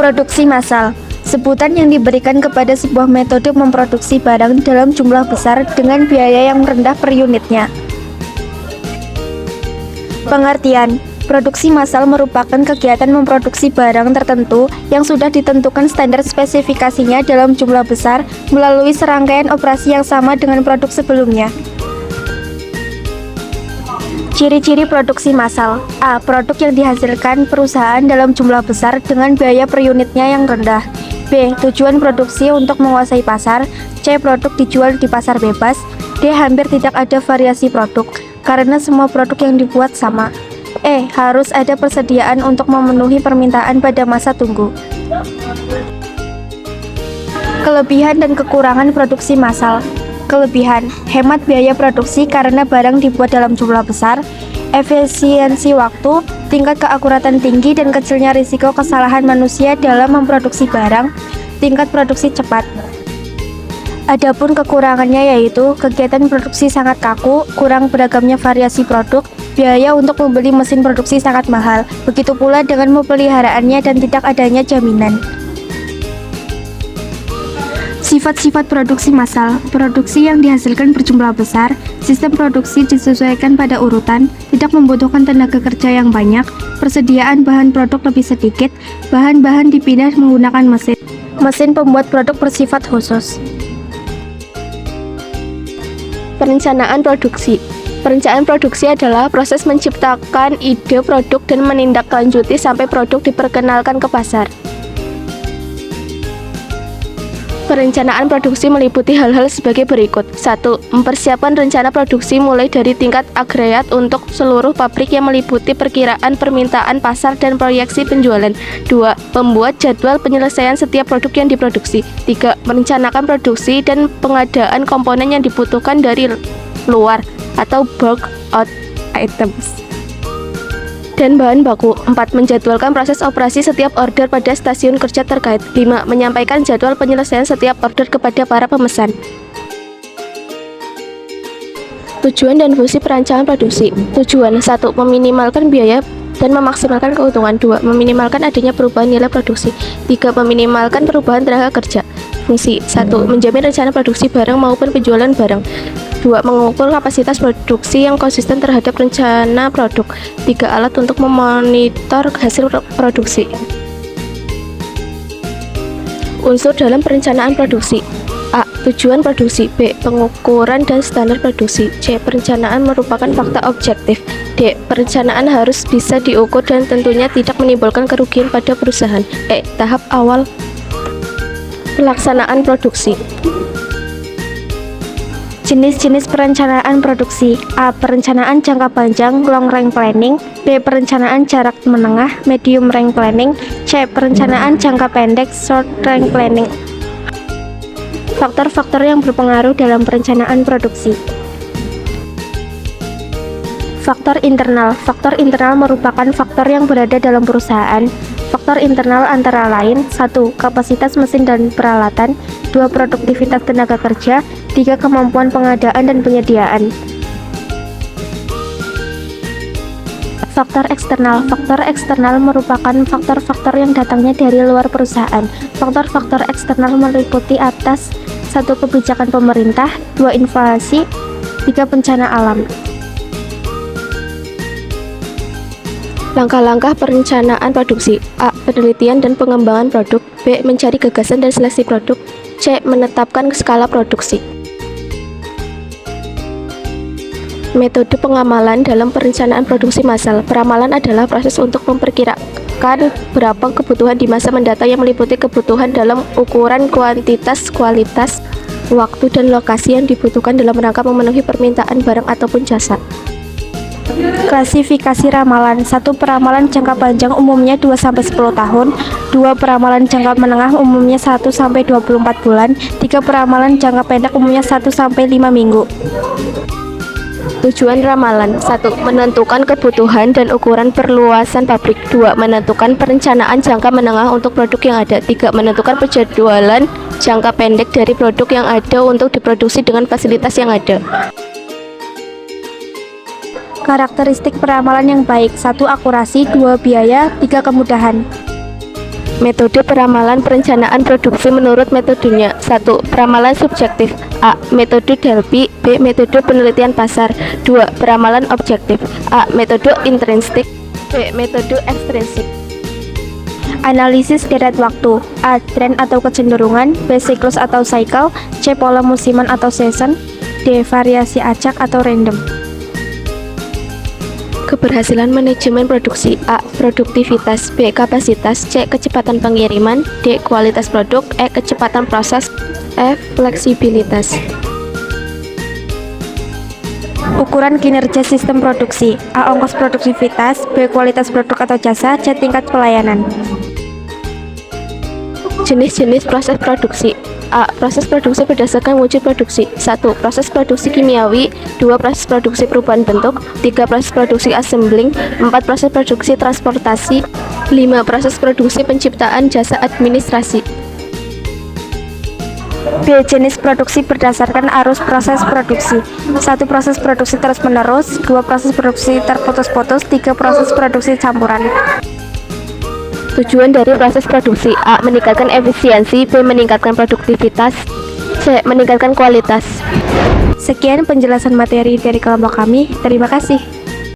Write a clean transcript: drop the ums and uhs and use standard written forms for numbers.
Produksi massal, sebutan yang diberikan kepada sebuah metode memproduksi barang dalam jumlah besar dengan biaya yang rendah per unitnya. Pengertian: produksi massal merupakan kegiatan memproduksi barang tertentu yang sudah ditentukan standar spesifikasinya dalam jumlah besar melalui serangkaian operasi yang sama dengan produk sebelumnya. Ciri-ciri produksi massal: A. Produk yang dihasilkan perusahaan dalam jumlah besar dengan biaya per unitnya yang rendah. B. Tujuan produksi untuk menguasai pasar. C. Produk dijual di pasar bebas. D. Hampir tidak ada variasi produk, karena semua produk yang dibuat sama. E. Harus ada persediaan untuk memenuhi permintaan pada masa tunggu. Kelebihan dan kekurangan produksi massal. Kelebihan: hemat biaya produksi karena barang dibuat dalam jumlah besar, efisiensi waktu, tingkat keakuratan tinggi dan kecilnya risiko kesalahan manusia dalam memproduksi barang, tingkat produksi cepat. Adapun kekurangannya yaitu kegiatan produksi sangat kaku, kurang beragamnya variasi produk, biaya untuk membeli mesin produksi sangat mahal, begitu pula dengan memeliharaannya dan tidak adanya jaminan. Sifat-sifat produksi massal: produksi yang dihasilkan berjumlah besar, sistem produksi disesuaikan pada urutan, tidak membutuhkan tenaga kerja yang banyak, persediaan bahan produk lebih sedikit, bahan-bahan dipindah menggunakan mesin. Mesin pembuat produk bersifat khusus. Perencanaan produksi. Perencanaan produksi adalah proses menciptakan ide produk dan menindaklanjuti sampai produk diperkenalkan ke pasar. Perencanaan produksi meliputi hal-hal sebagai berikut. 1. Mempersiapkan rencana produksi mulai dari tingkat agregat untuk seluruh pabrik yang meliputi perkiraan permintaan pasar dan proyeksi penjualan. 2. Membuat jadwal penyelesaian setiap produk yang diproduksi. 3. Merencanakan produksi dan pengadaan komponen yang dibutuhkan dari luar atau bulk out items dan bahan baku. 4. Menjadwalkan proses operasi setiap order pada stasiun kerja terkait. 5. Menyampaikan jadwal penyelesaian setiap order kepada para pemesan. Tujuan dan fungsi perencanaan produksi. Tujuan: 1. Meminimalkan biaya dan memaksimalkan keuntungan. 2. Meminimalkan adanya perubahan nilai produksi. 3. Meminimalkan perubahan tenaga kerja. Fungsi: 1. Menjamin rencana produksi barang maupun penjualan barang. 2. Mengukur kapasitas produksi yang konsisten terhadap rencana produk. 3. Alat untuk memonitor hasil produksi. Unsur dalam perencanaan produksi. A. Tujuan produksi. B. Pengukuran dan standar produksi. C. Perencanaan merupakan fakta objektif. D. Perencanaan harus bisa diukur dan tentunya tidak menimbulkan kerugian pada perusahaan. E. Tahap awal pelaksanaan produksi. Jenis-jenis perencanaan produksi. A. Perencanaan jangka panjang long range planning. B. Perencanaan jarak menengah medium range planning. C. Perencanaan jangka pendek short range planning. Faktor-faktor yang berpengaruh dalam perencanaan produksi. Faktor internal. Faktor internal merupakan faktor yang berada dalam perusahaan. Faktor internal antara lain: 1. Kapasitas mesin dan peralatan. 2. Produktivitas tenaga kerja. 3. Kemampuan pengadaan dan penyediaan. Faktor eksternal. Faktor eksternal merupakan faktor-faktor yang datangnya dari luar perusahaan. Faktor-faktor eksternal meliputi atas: 1. Kebijakan pemerintah. 2. Inflasi. 3. Bencana alam. Langkah-langkah perencanaan produksi. A. Penelitian dan pengembangan produk. B. Mencari gagasan dan seleksi produk. C. Menetapkan skala produksi. Metode pengamalan dalam perencanaan produksi massal. Peramalan adalah proses untuk memperkirakan berapa kebutuhan di masa mendatang yang meliputi kebutuhan dalam ukuran kuantitas, kualitas, waktu, dan lokasi yang dibutuhkan dalam rangka memenuhi permintaan barang ataupun jasa. Klasifikasi ramalan. 1. Peramalan jangka panjang umumnya 2-10 tahun. 2. Peramalan jangka menengah umumnya 1-24 bulan. 3. Peramalan jangka pendek umumnya 1-5 minggu. Tujuan ramalan. 1. Menentukan kebutuhan dan ukuran perluasan pabrik. 2. Menentukan perencanaan jangka menengah untuk produk yang ada. 3. Menentukan penjadwalan jangka pendek dari produk yang ada untuk diproduksi dengan fasilitas yang ada. Karakteristik peramalan yang baik. 1. Akurasi. 2. Biaya. 3. Kemudahan. Metode peramalan perencanaan produksi menurut metodenya. 1. Peramalan subjektif. A. Metode Delphi. B. Metode penelitian pasar. 2. Peramalan objektif. A. Metode intrinsik. B. Metode ekstrinsik. Analisis deret waktu. A. Tren atau kecenderungan. B. Siklus atau cycle. C. Pola musiman atau season. D. Variasi acak atau random. Keberhasilan manajemen produksi. A. Produktivitas. B. Kapasitas. C. Kecepatan pengiriman. D. Kualitas produk. E. Kecepatan proses. F. Fleksibilitas. Ukuran kinerja sistem produksi. A. Ongkos produktivitas. B. Kualitas produk atau jasa. C. Tingkat pelayanan. Jenis-jenis proses produksi. A. Proses produksi berdasarkan wujud produksi. 1. Proses produksi kimiawi. 2. Proses produksi perubahan bentuk. 3. Proses produksi assembling. 4. Proses produksi transportasi. 5. Proses produksi penciptaan jasa administrasi. B. Jenis produksi berdasarkan arus proses produksi. 1. Proses produksi terus-menerus. 2. Proses produksi terputus-putus. 3. Proses produksi campuran. Tujuan dari proses produksi. A. Meningkatkan efisiensi. B. Meningkatkan produktivitas. C. Meningkatkan kualitas. Sekian penjelasan materi dari kelompok kami. Terima kasih.